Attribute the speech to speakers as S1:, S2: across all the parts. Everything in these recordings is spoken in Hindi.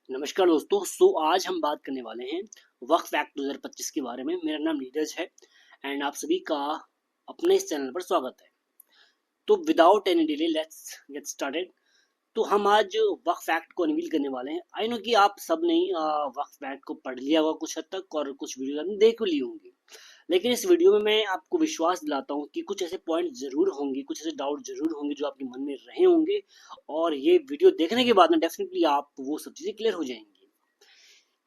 S1: नमस्कार दोस्तों। आज हम बात करने वाले हैं वक्फ एक्ट 2025 के बारे में। मेरा नाम नीरज है एंड आप सभी का अपने इस चैनल पर स्वागत है। तो without any delay let's get started. तो हम आज वक्फ एक्ट को अनवील करने वाले हैं। आई नो कि आप सब ने वक्फ एक्ट को पढ़ लिया होगा कुछ हद तक और कुछ वीडियो आपने देख ली होंगी, लेकिन इस वीडियो में मैं आपको विश्वास दिलाता हूँ कि कुछ ऐसे पॉइंट जरूर होंगे, कुछ ऐसे डाउट जरूर होंगे जो आपके मन में रहे होंगे, और ये वीडियो देखने के बाद में डेफिनेटली आप वो सब चीज़ें क्लियर हो जाएंगी।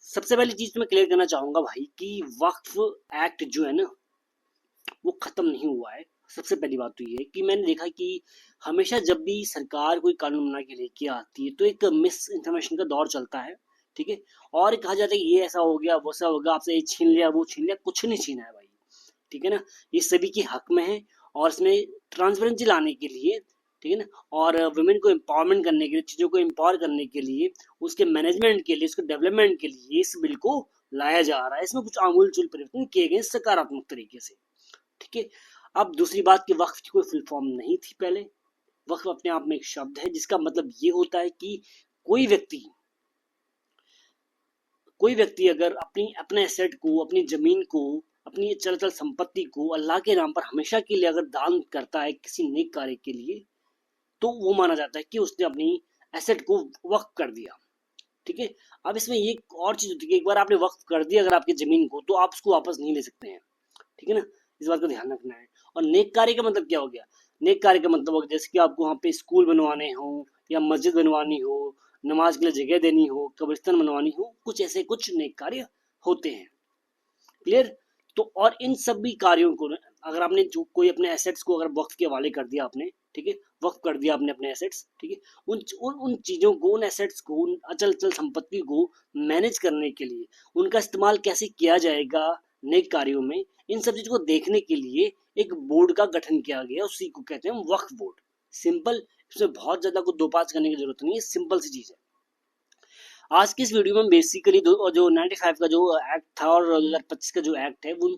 S1: सबसे पहली चीज तो मैं क्लियर करना चाहूंगा भाई कि वक्फ एक्ट जो है ना वो खत्म नहीं हुआ है। सबसे पहली बात तो ये है कि मैंने देखा कि हमेशा जब भी सरकार कोई कानून बना के लेके आती है तो एक मिस इन्फॉर्मेशन का दौर चलता है, ठीक है। और कहा जाता है कि ये ऐसा हो गया वो ऐसा हो गया, आपसे ये छीन लिया वो छीन लिया। कुछ नहीं छीना है भाई, ठीक है ना। ये सभी के हक में है और इसमें ट्रांसपेरेंसी लाने के लिए, ठीक है ना, और वुमेन को एम्पावरमेंट करने के लिए, चीज़ों को एम्पावर करने के लिए, उसके मैनेजमेंट के लिए, उसके डेवलपमेंट के लिए इस बिल को लाया जा रहा है। इसमें कुछ आमूलचूल परिवर्तन किए गए सकारात्मक तरीके से, ठीक है। अब दूसरी बात कि वक्फ की कोई फुल फॉर्म नहीं थी पहले। वक्फ अपने आप में एक शब्द है जिसका मतलब ये होता है कि कोई व्यक्ति अगर अपनी अपने एसेट को, अपनी जमीन को, अपनी चल संपत्ति को अल्लाह के नाम पर हमेशा के लिए अगर दान करता है किसी नेक कार्य के लिए, तो वो माना जाता है कि उसने अपनी एसेट को वक्फ कर दिया, ठीक है। अब इसमें एक और चीज होती है कि एक बार आपने वक्फ कर दिया अगर आपकी जमीन को, तो आप उसको वापस नहीं ले सकते हैं, ठीक है ना। इस बात का ध्यान रखना है। और नेक कार्य का मतलब क्या हो गया? नेक कार्य का मतलब हो गया जैसे कि आपको वहाँ पे स्कूल बनवाने हो या मस्जिद बनवानी हो, नमाज के लिए जगह देनी हो, कब्रिस्तान बनवानी हो, कुछ ऐसे कुछ नेक कार्य होते हैं। क्लियर? तो और इन सभी कार्यों को अगर आपने जो कोई अपने एसेट्स को अगर वक्फ के हवाले कर दिया आपने, ठीक है, वक्फ कर दिया आपने अपने एसेट्स, ठीक है, उन उन उन चीजों को, उन एसेट्स को, उन अचल चल संपत्ति को मैनेज करने के लिए, उनका इस्तेमाल कैसे किया जाएगा नेक कार्यों में, इन सब चीजों को देखने के लिए एक बोर्ड का गठन किया गया, उसी को कहते हैं वक्फ बोर्ड। सिंपल, इसमें बहुत ज्यादा कुछ दो पाँच करने की जरूरत नहीं है, सिंपल सी चीज है। आज की इस वीडियो में बेसिकली जो 95 का जो एक्ट था और 2025 का जो एक्ट है वो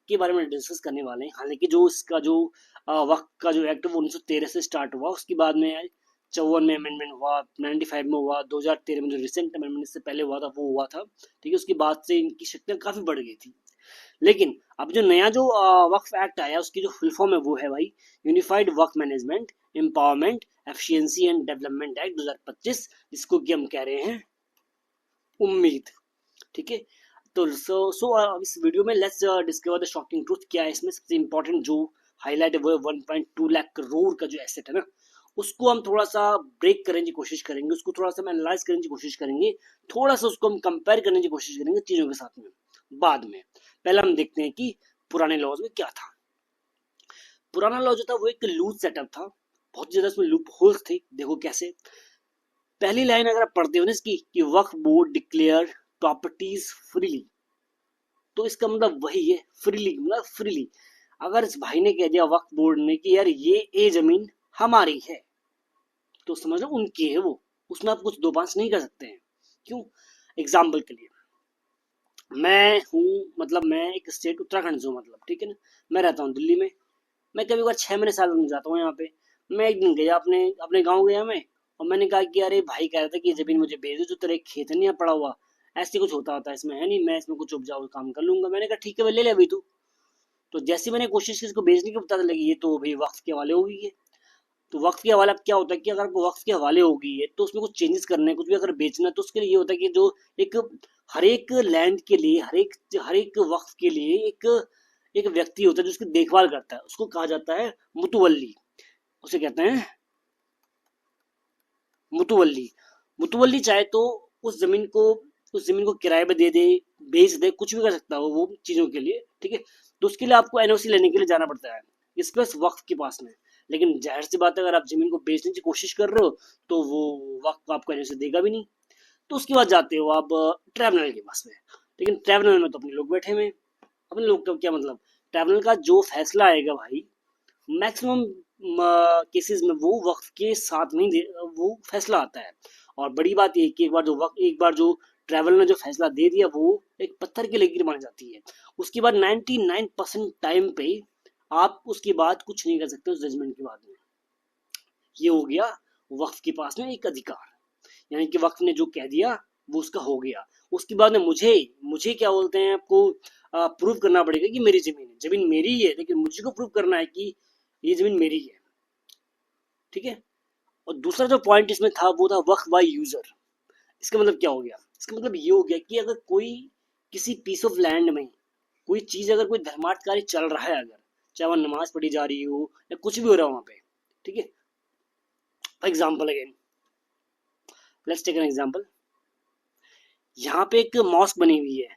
S1: के बारे में डिस्कस करने वाले हैं। हालांकि जो इसका जो वक्त का जो एक्ट है वो 1913 से स्टार्ट हुआ, उसके बाद में 54 में अमेंडमेंट हुआ, 95 में हुआ, 2013 में जो रिसेंट अमेंडमेंट इससे पहले हुआ था वो हुआ था, ठीक है। उसके बाद से इनकी शक्तियां काफी बढ़ गई थी। लेकिन अब जो नया जो वक्फ एक्ट आया उसकी जो फुल फॉर्म है वो है भाई unified Waqf management empowerment efficiency and development act 2025, जिसको कि हम कह रहे हैं उम्मीद, ठीक है। तो इस वीडियो में let's discover the shocking truth. क्या है इसमें सबसे इंपॉर्टेंट जो हाईलाइट है वो 1.2 लाख करोड़ का जो एसेट है ना, उसको हम थोड़ा सा ब्रेक करने की कोशिश करेंगे, उसको थोड़ा सा हम एनालाइज करने की कोशिश करेंगे, थोड़ा सा उसको हम कंपेयर करने की कोशिश करेंगे चीजों के साथ में बाद में। पहले हम देखते हैं कि पुराने लॉज में क्या था। पुराना लॉ जो था वो एक लूज सेटअप था, बहुत ज्यादा उसमें लूप होल्स थे। देखो कैसे, पहली लाइन अगर आप पढ़ते हो ना इसकी कि वक्फ बोर्ड डिक्लेयर प्रॉपर्टीज फ्रीली, तो इसका मतलब वही है फ्रीली, मतलब फ्रीली। अगर इस भाई ने कह दिया वक्फ बोर्ड ने कि यार ये जमीन हमारी है, तो समझ लो उनकी है वो, उसमें आप कुछ दो पांच नहीं कर सकते हैं। क्यों? एग्जाम्पल के लिए मैं हूँ, मतलब मैं एक स्टेट उत्तराखंड से हूँ, मतलब ठीक है ना, मैं रहता हूँ दिल्ली में। मैं कभी बार 6 महीने साल में जाता हूँ यहाँ पे। मैं एक दिन गया अपने अपने गाँव गया मैं, और मैंने कहा कि अरे भाई कह रहा था कि ये जमीन मुझे बेच दो, जो तेरे खेत नहीं है पड़ा हुआ, ऐसे कुछ होता है इसमें, है नहीं, मैं इसमें कुछ उपजाऊ काम कर लूंगा। मैंने कहा ठीक है भाई ले ले अभी तो जैसे मैंने कोशिश की इसको बेचने की, पता लगी ये तो भाई वक्त के हवाले हो गई है। तो वक्त के हवाले अब क्या होता है कि अगर आपको वक्त के हवाले हो गई है तो उसमें कुछ चेंजेस करने, कुछ भी अगर बेचना है तो उसके लिए ये होता है कि जो एक हर एक लैंड के लिए, हर एक वक्त के लिए एक एक व्यक्ति होता है जो उसकी देखभाल करता है, उसको कहा जाता है मुतवल्ली। उसे कहते हैं मुतवल्ली। मुतवल्ली चाहे तो उस जमीन को किराए पे दे दे, बेच दे, कुछ भी कर सकता है वो चीजों के लिए, ठीक है। तो उसके लिए आपको एनओसी लेने के लिए जाना पड़ता है, इसके पास वक्त के पास में। लेकिन जाहिर सी बात है अगर आप जमीन को बेचने की कोशिश कर रहे हो तो वो वक्त आपको एनओसी देगा भी नहीं। तो उसके बाद जाते हो आप ट्राइब्यूनल के पास में। लेकिन ट्राइब्यूनल में तो अपने लोग बैठे हुए हैं। अपने लोग का क्या मतलब, ट्राइब्यूनल का जो फैसला आएगा भाई मैक्सिमम केसेस में वो वक्फ के साथ में ही वो फैसला आता है। और बड़ी बात ये कि एक बार जो ट्रैवल ने जो फैसला दे दिया वो एक पत्थर की लकीर मानी जाती है। उसके बाद 99% टाइम पे आप उसके बाद कुछ नहीं कर सकते उस जजमेंट के बाद में। ये हो गया वक्फ के पास में एक अधिकार, यानी कि वक्फ ने जो कह दिया वो उसका हो गया। उसके बाद में मुझे क्या बोलते हैं, आपको प्रूव करना पड़ेगा कि मेरी जमीन है, जमीन मेरी ही है, लेकिन मुझे को प्रूव करना है कि ये जमीन मेरी है। ठीक है। और दूसरा जो पॉइंट इसमें था वो था वक्फ बाय यूजर। इसका मतलब क्या हो गया, इसका मतलब ये हो गया कि अगर कोई किसी पीस ऑफ लैंड में कोई चीज, अगर कोई धर्मार्थ कार्य चल रहा है, अगर चाहे वहां नमाज पढ़ी जा रही हो या कुछ भी हो रहा हो वहां पे, ठीक है। For example again, let's take an example. यहाँ पे एक मॉस्क बनी हुई है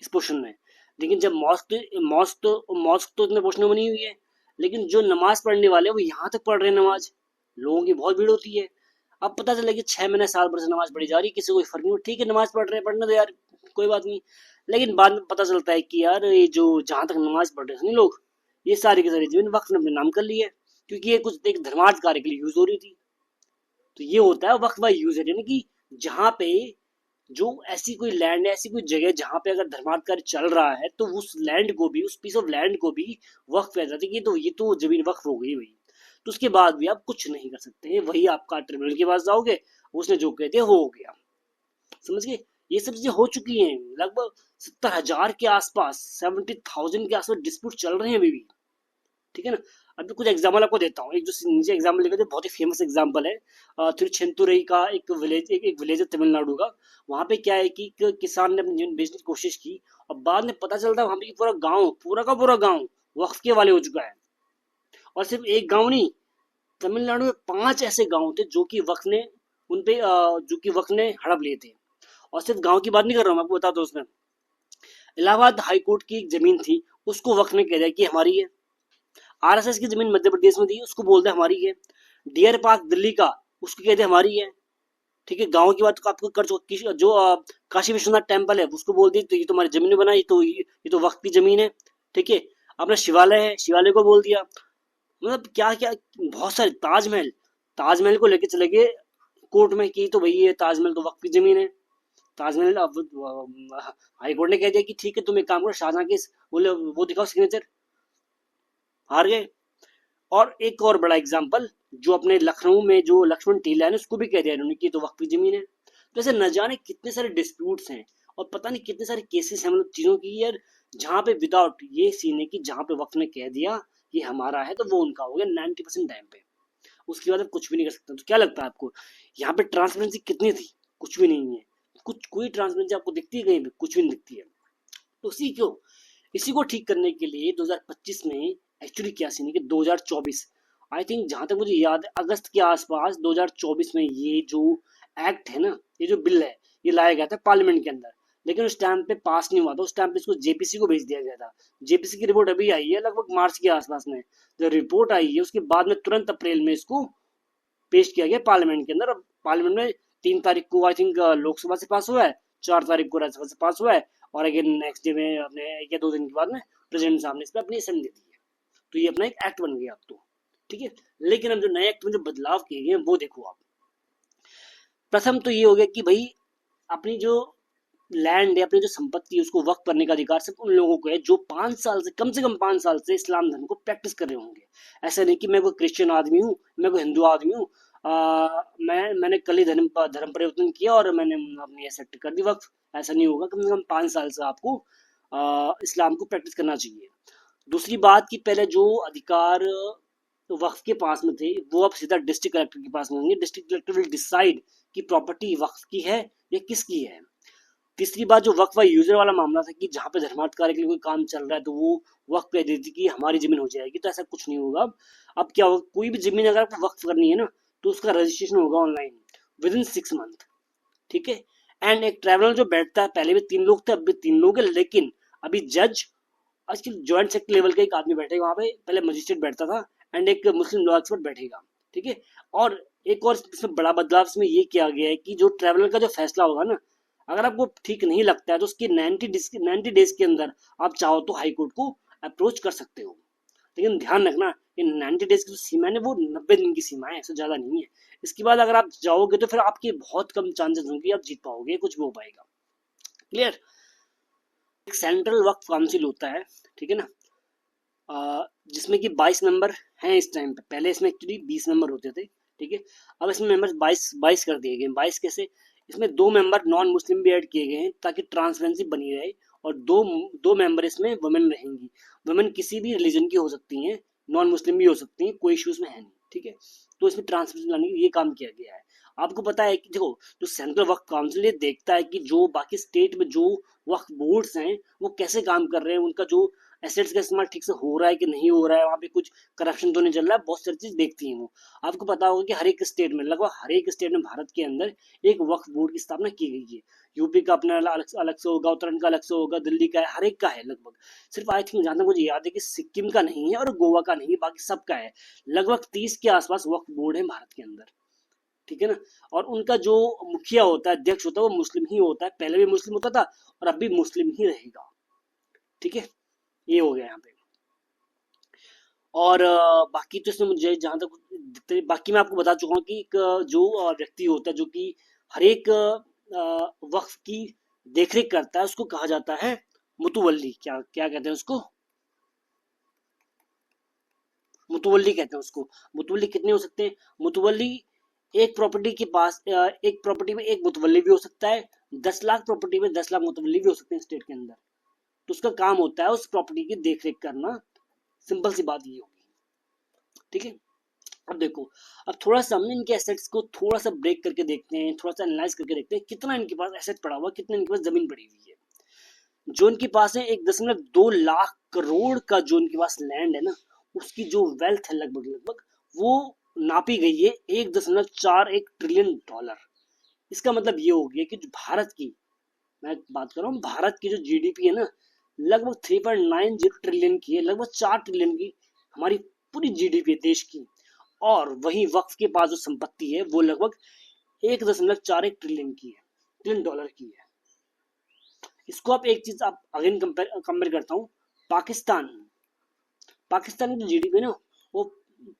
S1: इस पोर्शन में, लेकिन जब मॉस्क तो इतने पोर्शन में बनी हुई है, लेकिन जो नमाज पढ़ने वाले हैं वो यहाँ तक पढ़ रहे हैं नमाज, लोगों की बहुत भीड़ होती है। अब पता चला कि 6 महीने साल भर से नमाज पढ़ी जा रही है, किसी को कोई फर्क नहीं, ठीक है नमाज पढ़ रहे हैं, पढ़ने दो यार, कोई बात नहीं। लेकिन बाद में पता चलता है कि यार ये जो जहाँ तक नमाज पढ़ रहे थे नहीं लोग, ये सारी की सारी जमीन वक्फ ने अपने नाम कर ली है, क्योंकि ये कुछ एक धर्मार्थ कार्य के लिए यूज हो रही थी। तो ये होता है वक्फ बाय यूजर, यानी कि जहाँ पे जो ऐसी कोई लैंड है, ऐसी कोई जगह जहाँ पे अगर धर्मार्थ कार्य चल रहा है, तो उस लैंड को भी, उस पीस ऑफ लैंड को भी वक्फ किया जाता है कि ये तो जमीन वक्फ हो गई भाई। तो उसके बाद भी आप कुछ नहीं कर सकते हैं, वही आपका ट्रिब्यूनल के पास जाओगे, उसने जो कह दिया वो हो गया। समझ गए। ये सब चीजें हो चुकी हैं, लगभग 70,000 के आसपास, 70,000 के आसपास डिस्प्यूट चल रहे हैं अभी भी। ठीक है ना। अभी कुछ एग्जाम्पल आपको देता हूँ, एक जो नीचे एग्जाम्पल लिखा था, बहुत ही फेमस एग्जाम्पल है, तिरुचेंतुरई का एक विलेज, एक विलेज है तमिलनाडु का। वहाँ पे क्या है कि एक किसान ने अपनी जमीन बेचने की कोशिश की, और बाद में पता चलता है वहाँ पे पूरा गाँव, पूरा का पूरा गाँव वक्फ के वाले हो चुका है। और सिर्फ एक गाँव नहीं, तमिलनाडु में 5 ऐसे गाँव थे जो कि वक्फ ने उनपे जो कि वक्फ ने हड़प लिए थे। और सिर्फ गाँव की बात नहीं कर रहा हूँ, मैं आपको बता दो, उसमें इलाहाबाद हाई कोर्ट की एक जमीन थी, उसको वक्फ ने कह दिया कि हमारी है। आरएसएस की जमीन मध्य प्रदेश में थी, उसको बोलते हैं हमारी है। डियर पार्क दिल्ली का, उसको कहते हैं हमारी है। ठीक है। गांव की बात तो आपको कर चुका, जो काशी विश्वनाथ टेम्पल है उसको बोल दी तो ये तो हमारी जमीन में बना, ये तो वक्त की जमीन है। ठीक है। अपना शिवालय है, शिवालय को बोल दिया। मतलब क्या क्या, बहुत सारे, ताजमहल, ताजमहल को लेके चले गए कोर्ट में कि तो भाई ये ताजमहल तो वक्त की जमीन है। ताजमहल अब हाई कोर्ट ने कह दिया कि ठीक है तुम एक काम करो, शाहजहां के बोले वो दिखाओ सिग्नेचर, हार गए। और एक और बड़ा एग्जाम्पल, जो अपने लखनऊ में जो लक्ष्मण टीला है ना, उसको भी कह दिया इन्होंने कि तो वक्त की जमीन है। तो ऐसे न जाने कितने सारे डिस्प्यूट्स हैं, और पता नहीं कितने सारे केसेस हैं, मतलब चीजों की यार, जहाँ पे विदाउट ये सीन है कि जहाँ पे वक्त ने कह दिया ये हमारा है, तो वो उनका हो गया 90% टाइम पे। उसके बाद आप कुछ भी नहीं कर सकते। तो क्या लगता है आपको, यहाँ पे ट्रांसपेरेंसी कितनी थी? कुछ भी नहीं है। कोई ट्रांसपेरेंसी आपको दिखती है कहीं पे? कुछ भी नहीं दिखती है। तो इसी को ठीक करने के लिए 2025 में एक्चुअली क्या सीन है कि 2024, आई थिंक जहां तक मुझे याद है अगस्त के आसपास 2024 में ये जो एक्ट है ना, ये जो बिल है, ये लाया गया था पार्लियामेंट के अंदर, लेकिन उस टाइम पे पास नहीं हुआ था। उस टाइम पे इसको जेपीसी को भेज दिया गया था। जेपीसी की रिपोर्ट अभी आई है लगभग मार्च के आसपास में। जो रिपोर्ट आई है उसके बाद में तुरंत अप्रैल में इसको पेश किया गया पार्लियामेंट के अंदर। अब पार्लियामेंट में 3 तारीख को आई थिंक लोकसभा से पास हुआ है, 4 तारीख को राज्यसभा से पास हुआ है, और अगेन नेक्स्ट डे में अपने 1 या 2 दिन के बाद में प्रेसिडेंट साहब ने इस पर अपनी असेंबली दे दी है। तो ये अपना एक एक्ट बन गया अब तो। ठीक है। लेकिन अब जो नए एक्ट में जो बदलाव किए गए वो देखो आप। प्रथम तो ये हो गया कि भाई अपनी जो लैंड है, अपनी जो संपत्ति है, उसको वक्त करने का अधिकार सिर्फ उन लोगों को है जो 5 साल से, कम से कम 5 साल से इस्लाम धर्म को प्रैक्टिस कर रहे होंगे। ऐसा नहीं कि मैं कोई क्रिश्चियन आदमी हूँ, मैं कोई हिंदू आदमी हूँ, मैंने कल ही धर्म परिवर्तन किया और मैंने अपनी एक्सेप्ट कर दी वक्त। ऐसा नहीं होगा। कम से कम 5 साल से आपको इस्लाम को प्रैक्टिस करना चाहिए। दूसरी बात कि पहले जो अधिकार वक्फ के पास में थे वो अब सीधा डिस्ट्रिक्ट कलेक्टर के पास में होंगे। डिस्ट्रिक्ट कलेक्टर विल डिसाइड कि प्रॉपर्टी वक्फ की है या किसकी है। तीसरी बात, जो वक्फ यूजर वाला मामला था कि जहाँ पे धर्मार्थ कार्य के लिए कोई काम चल रहा है तो वो वक्फ कह देती कि हमारी जमीन हो जाएगी, तो ऐसा कुछ नहीं होगा। अब क्या होगा, कोई भी जमीन अगर आपको वक्फ करनी है ना, तो उसका रजिस्ट्रेशन होगा ऑनलाइन विद इन 6 मंथ। ठीक है। एंड एक ट्राइब्यूनल जो बैठता है, पहले भी 3 लोग थे, अब भी 3 लोग है, लेकिन अभी जज, आजकल ज्वाइंट सेक्टर लेवल का एक आदमी बैठेगा वहां पे, पहले मजिस्ट्रेट बैठता था, एंड एक मुस्लिम लॉ एक्सपर्ट बैठेगा। ठीक है। और एक और इसमें बड़ा बदलाव इसमें ये किया गया है कि जो ट्राइब्यूनल का जो फैसला होगा ना, अगर आपको ठीक नहीं लगता है तो उसके 90 डेज के अंदर आप चाहो तो हाई कोर्ट को अप्रोच कर सकते हो। लेकिन ध्यान रखना, ये 90 डेज की जो सीमा है वो 90 दिन की सीमा है, इससे ज्यादा नहीं है। इसके बाद अगर आप जाओगे तो फिर आपके बहुत कम चांसेस होंगे आप जीत पाओगे, कुछ भी हो पाएगा। क्लियर। एक सेंट्रल वक्फ काउंसिल होता है, ठीक है ना, जिसमें कि 22 मेंबर हैं इस टाइम पे। पहले इसमें एक्चुअली 20 मेंबर होते थे। ठीक है। अब इसमें मेंबर 22 कर दिए गए। 22 कैसे, इसमें 2 मेंबर नॉन मुस्लिम भी ऐड किए गए हैं ताकि ट्रांसपेरेंसी बनी रहे, और दो दो मेंबर इसमें वुमेन रहेंगी। वुमेन किसी भी रिलीजन की हो सकती हैं, नॉन मुस्लिम भी हो सकती हैं, कोई इश्यूज में है नहीं, ठीक है। तो इसमें ट्रांसपेरेंसी लाने के लिए ये काम किया गया है। आपको पता है कि देखो, जो सेंट्रल वक्फ काउंसिल ये देखता है कि जो बाकी स्टेट में जो वक्फ बोर्ड्स हैं वो कैसे काम कर रहे हैं, उनका जो एसेट्स का इस्तेमाल ठीक से हो रहा है कि नहीं हो रहा है, वहाँ पे कुछ करप्शन तो नहीं चल रहा है, बहुत सारी चीज देखती हैं वो। आपको पता होगा कि हर एक स्टेट में, लगभग हर एक स्टेट में भारत के अंदर एक वक्फ बोर्ड की स्थापना की गई है। यूपी का अपना अलग से होगा, उत्तराखंड का अलग से होगा, दिल्ली का है, हर एक का है लगभग। सिर्फ आई थिंक जहां तक मुझे याद है कि सिक्किम का नहीं है और गोवा का नहीं है, बाकी सबका है। लगभग 30 के आसपास वक्फ बोर्ड है भारत के अंदर, ठीक है ना। और उनका जो मुखिया होता है, अध्यक्ष होता है, वो मुस्लिम ही होता है, पहले भी मुस्लिम होता था और अब भी मुस्लिम ही रहेगा, ठीक है। ये हो गया यहाँ पे। और बाकी तो इसमें मुझे जहाँ तक बाकी मैं आपको बता चुका हूँ कि एक जो व्यक्ति होता है जो कि हर एक वक्फ की देखरेख करता है, उसको कहा जाता है मुतवल्ली। क्या क्या कहते हैं उसको? मुतवल्ली कहते हैं उसको। मुतवल्ली कितने हो सकते हैं? मुतवल्ली एक प्रॉपर्टी के पास एक प्रॉपर्टी में एक मुतवल्ली भी हो सकता है, 10 लाख प्रॉपर्टी में 10 लाख मुतवल्ली भी हो सकते हैं स्टेट के अंदर। तो उसका काम होता है उस प्रॉपर्टी की देखरेख करना। सिंपल सी बात ये होगी, ठीक है। अब देखो, अब थोड़ा सा हमने इनके एसेट्स को थोड़ा सा ब्रेक करके देखते हैं, थोड़ा सा एनालाइज करके देखते हैं कितना इनके पास एसेट पड़ा हुआ, कितना इनके पास जमीन पड़ी हुई है। जो इनके पास है 1.2 लाख करोड़ का जो इनके पास लैंड है ना, उसकी जो वेल्थ है लगभग लगभग वो नापी गई है 1.41 ट्रिलियन डॉलर। इसका मतलब ये हो गया कि जो भारत की, मैं बात कर रहा हूँ भारत की जो जीडीपी है ना, लगभग 3.90 ट्रिलियन की है, लगभग 4 ट्रिलियन की हमारी पूरी जीडीपी है देश की। और वही वक्फ के पास जो संपत्ति है वो लगभग 1.41 ट्रिलियन की है, ट्रिलियन डॉलर की है। इसको आप एक चीज आप अगेन कंपेयर करता हूँ, पाकिस्तान पाकिस्तान की जो जीडीपी है ना, वो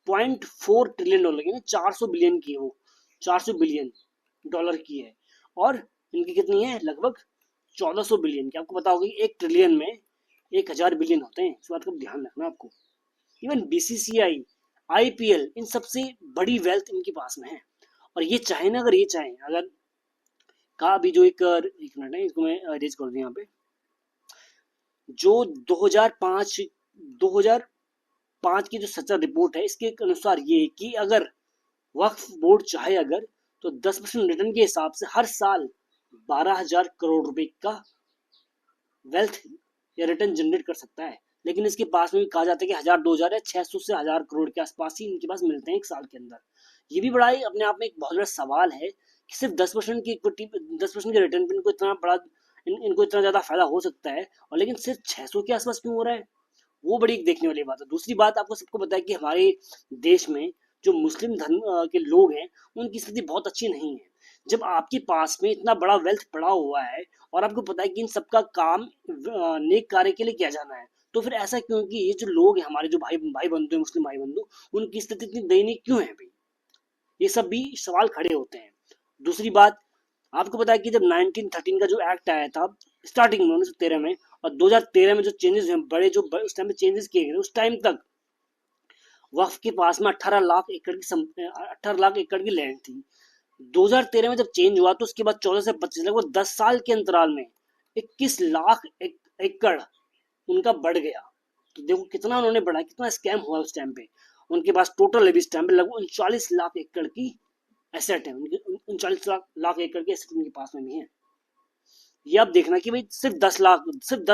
S1: 0.4 ट्रिलियन डॉलर की है, 400 बिलियन की है वो, 400 बिलियन डॉलर की है। और इनकी कितनी है? लगभग 1400 बिलियन की। आपको पता होगा कि 1 ट्रिलियन में 1000 बिलियन होते हैं, इस बात का ध्यान रखना आपको। इवन बीसीसीआई, आईपीएल, इन सबसे बड़ी वेल्थ इनके पास में है। और ये चाहे ना, अगर ये चाहे, अगर कहा अभी जो एक मिनट है, इसको मैं अरेंज कर दूं यहाँ पे। जो 2005 की जो सच्चा रिपोर्ट है, इसके अनुसार ये कि अगर वक्फ बोर्ड चाहे अगर, तो 10% रिटर्न के हिसाब से हर साल 12,000 करोड़ रुपए का वेल्थ या रिटर्न जनरेट कर सकता है। लेकिन इसके पास में भी कहा जाता है कि 1000, 2000 या 600 से 1000 करोड़ के आसपास ही इनके पास मिलते हैं एक साल के अंदर। ये भी बड़ा ही अपने आप में एक बहुत बड़ा सवाल है कि सिर्फ 10% की इक्विटी, 10% के रिटर्न पे इनको इतना बड़ा, इनको इतना ज्यादा फायदा हो सकता है, और लेकिन सिर्फ 600 के आसपास क्यों हो रहा है? वो बड़ी एक देखने वाली बात है। दूसरी बात, आपको सबको पता है कि हमारे देश में जो मुस्लिम धर्म के लोग हैं, उनकी स्थिति बहुत अच्छी नहीं है। जब आपके पास में इतना बड़ा वेल्थ पड़ा हुआ है और आपको पता है कि इन सबका काम नेक कार्य के लिए किया जाना है, तो फिर ऐसा क्यों कि ये जो लोग हैं, हमारे जो भाई भाई बंधु हैं, मुस्लिम भाई बंधु, उनकी स्थिति इतनी दयनीय क्यों है भाई? ये सब भी सवाल खड़े होते हैं। दूसरी बात, आपको पता है कि जब 1913 का जो एक्ट आया था स्टार्टिंग में 1913 में, और 2013 में जो चेंजेस हुए बड़े, जो उस टाइम में चेंजेस किए गए, उस टाइम तक वक्फ के पास में 18 लाख एकड़ की लैंड थी। 2013 में जब चेंज हुआ तो उसके बाद 14 से 25, लगभग 10 साल के अंतराल में 21 लाख एकड़ उनका बढ़ गया। तो देखो कितना उन्होंने बढ़ा, कितना स्कैम हुआ उस टाइम पे। उनके पास टोटल अभी इस टाइम पे लगभग 39 लाख एकड़ की एसेट है, उनके 39 लाख एकड़ के एसेट उनके पास में भी है। ये आप देखना कि भाई सिर्फ 10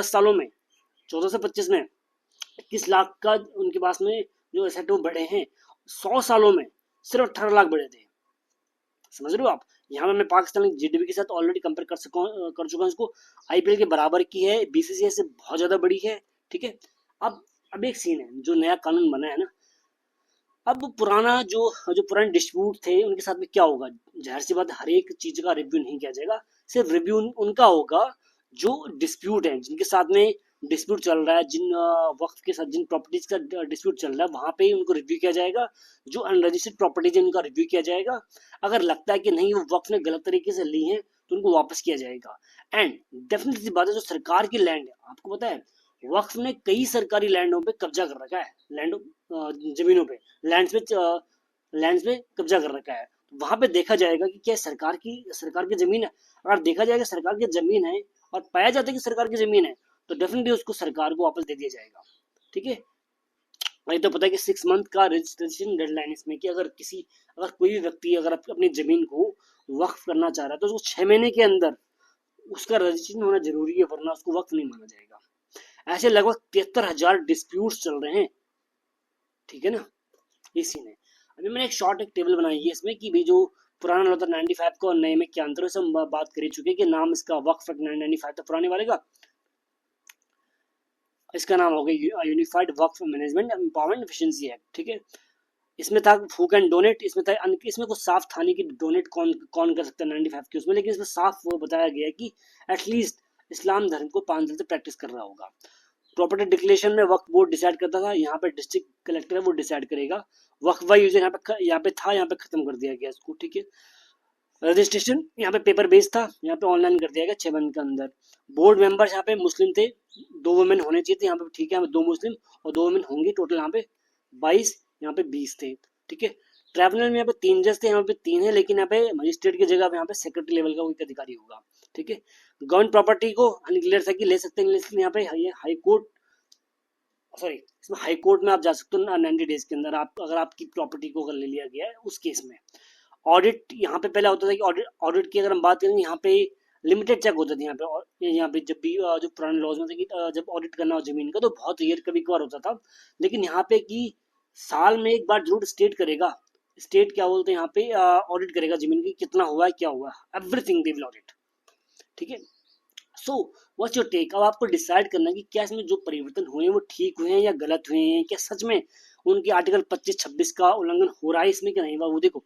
S1: सालों में, 14 से 25 में 21 लाख का उनके पास में जो एसेट वो बढ़े हैं। 100 सालों में सिर्फ 18 लाख बढ़े थे। समझ रहे हो आप? यहाँ पे मैं पाकिस्तान की जीडीपी के साथ ऑलरेडी कंपेयर कर चुका हूँ इसको। आईपीएल के बराबर की है, बीसीसीआई से बहुत ज्यादा बड़ी है, ठीक है। अब एक सीन है, जो नया कानून बना है ना, अब पुराने डिस्प्यूट थे उनके साथ में क्या होगा? जाहिर सी बात, हर एक चीज का रिव्यू नहीं किया जाएगा, सिर्फ रिव्यू उनका होगा जो डिस्प्यूट है, जिनके साथ में डिस्प्यूट चल रहा है, जिन वक्त के साथ जिन प्रॉपर्टीज का डिस्प्यूट चल रहा है, वहां पे ही उनको रिव्यू किया जाएगा। जो अनरजिस्टर्ड प्रॉपर्टीज है उनका रिव्यू किया जाएगा। अगर लगता है कि नहीं वो वक्त ने गलत तरीके से ली है तो उनको वापस किया जाएगा। एंड डेफिनेटली बात है, जो सरकार की लैंड है, आपको पता है वक्फ ने कई सरकारी लैंडों पे कब्जा कर रखा है, जमीनों पे, लैंड्स पे कब्जा कर रखा है। वहां पे देखा जाएगा कि क्या सरकार की जमीन है। अगर देखा जाएगा सरकार की जमीन है और पाया जाता है कि सरकार की जमीन है, तो डेफिनेटली उसको सरकार को वापस दे दिया जाएगा। ठीक है। वही तो पता है कि 6 मंथ का रजिस्ट्रेशन डेडलाइन इसमें, कि अगर कोई भी व्यक्ति अगर अपनी जमीन को वक्फ करना चाह रहा है तो उसको 6 महीने के अंदर उसका रजिस्ट्रेशन होना जरूरी है, वरना उसको वक्त नहीं माना जाएगा। ऐसे लगभग 73,000 डिस्प्यूट चल रहे हैं। ठीक है ना, ये सीन है। अभी मैंने एक टेबल बनाई है इसमें कि भाई जो पुराना लॉ था 95 का और नए में क्या अंतर है, सब हम बात कर ही चुके हैं कि नाम इसका वक्फ एक्ट 95 था पुराने वाले का, इसका नाम हो गया यूनिफाइड वक्फ मैनेजमेंट एम्पावरमेंट एफिशिएंसी एक्ट। ठीक है। इसमें था हु कैन डोनेट, इसमें था इसमें कुछ साफ था नहीं कि डोनेट कौन कौन कर सकता है 95 के उसमें, लेकिन इसमें साफ वो बताया गया है कि एटलीस्ट इस्लाम धर्म को 5 साल से प्रैक्टिस कर रहा होगा। प्रॉपर्टी डिक्लेरेशन में वक्फ बोर्ड डिसाइड करता था, यहाँ पे डिस्ट्रिक्ट कलेक्टर है वो डिसाइड करेगा। वक्फ बाई यूजर यहाँ पे था, यहाँ पे खत्म कर दिया गया इसको। ठीक है। रजिस्ट्रेशन यहाँ पे पेपर बेस्ड था, यहाँ पे ऑनलाइन कर दिया गया 6 महीने के अंदर। बोर्ड मेंबर्स यहाँ पे मुस्लिम थे, 2 वुमेन होने चाहिए थे, यहाँ पे ठीक है यहाँ पे 2 मुस्लिम और 2 वुमेन होंगी, टोटल यहाँ पे 22, यहाँ पे 20 थे। ठीक है। ट्राइब्यूनल में यहाँ पे 3 जज थे, यहाँ पे 3 है, लेकिन यहाँ पे मजिस्ट्रेट की जगह पे यहाँ पे सेक्रेटरी लेवल का कोई अधिकारी होगा। ठीक है। गवर्नमेंट प्रॉपर्टी को अनक्लियर था कि ले सकते हैं, लेकिन यहाँ पे हाई कोर्ट, सॉरी इसमें हाई कोर्ट में आप जा सकते हो 90 डेज के अंदर, आप अगर आपकी प्रॉपर्टी को अगर ले लिया गया है उस केस में। ऑडिट यहाँ पे पहले होता था कि ऑडिट की अगर हम बात करें यहाँ पे लिमिटेड चेक होता था यहाँ पे, और यहाँ पे जब भी जो पुराने लॉज में थे कि जब ऑडिट करना हो जमीन का तो बहुत रेयर कभी कभार होता था, लेकिन यहाँ पे कि साल में एक बार जरूर स्टेट करेगा, स्टेट क्या बोलते हैं यहाँ पे ऑडिट करेगा जमीन की कितना हुआ है क्या हुआ है, एवरीथिंग दे विल ऑडिट। ठीक है। सो व्हाट्स योर टेक, अब आपको डिसाइड करना है कि क्या इसमें जो परिवर्तन हुए हैं वो ठीक हुए हैं या गलत हुए हैं, क्या सच में उनके आर्टिकल 25-26 का उल्लंघन हो रहा है इसमें कि नहीं। वो देखो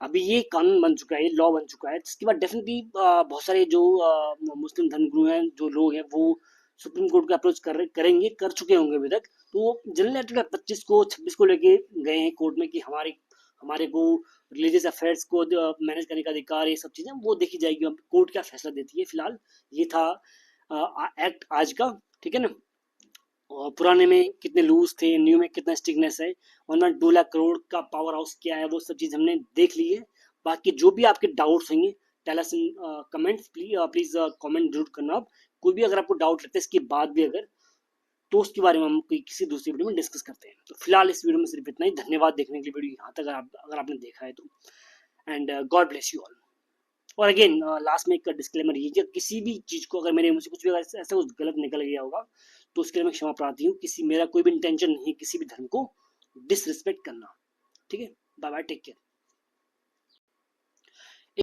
S1: अभी ये कानून बन चुका है, लॉ बन चुका है, इसके बाद डेफिनेटली बहुत सारे जो मुस्लिम धर्मगुरु हैं, जो लोग हैं, वो सुप्रीम कोर्ट को अप्रोच करेंगे, कर चुके होंगे अभी तक। तो जनरल आर्टिकल 25 को 26 को लेके गए हैं कोर्ट में कि हमारे को रिलीजियस अफेयर्स को मैनेज करने का अधिकार, ये सब चीजें वो देखी जाएगी, कोर्ट क्या फैसला देती है। फिलहाल ये था एक्ट आज का। ठीक है ना। और पुराने में कितने लूज थे, न्यू में कितना स्टिकनेस है, 1.2 लाख करोड़ का पावर हाउस क्या है, वो सब चीज हमने देख ली है। बाकी जो भी आपके डाउट्स होंगे tell us in comments, please comment जरूर करना। आप कोई भी अगर आपको डाउट लगता है इसके बाद भी अगर, तो उसके बारे में हम कोई किसी दूसरी वीडियो में डिस्कस करते हैं। तो फिलहाल इस वीडियो में सिर्फ इतना ही। धन्यवाद देखने के लिए वीडियो यहाँ तक अगर आपने देखा है तो, and God bless you all. और अगेन लास्ट में एक डिस्क्लेमर ये कि किसी भी चीज को अगर मेरे मुझे कुछ भी ऐसा कुछ गलत निकल गया होगा तो उसके लिए मैं क्षमा प्रार्थी हूँ। मेरा कोई भी इंटेंशन नहीं है किसी भी धर्म को डिसरिस्पेक्ट करना। ठीक है। Bye bye, take care.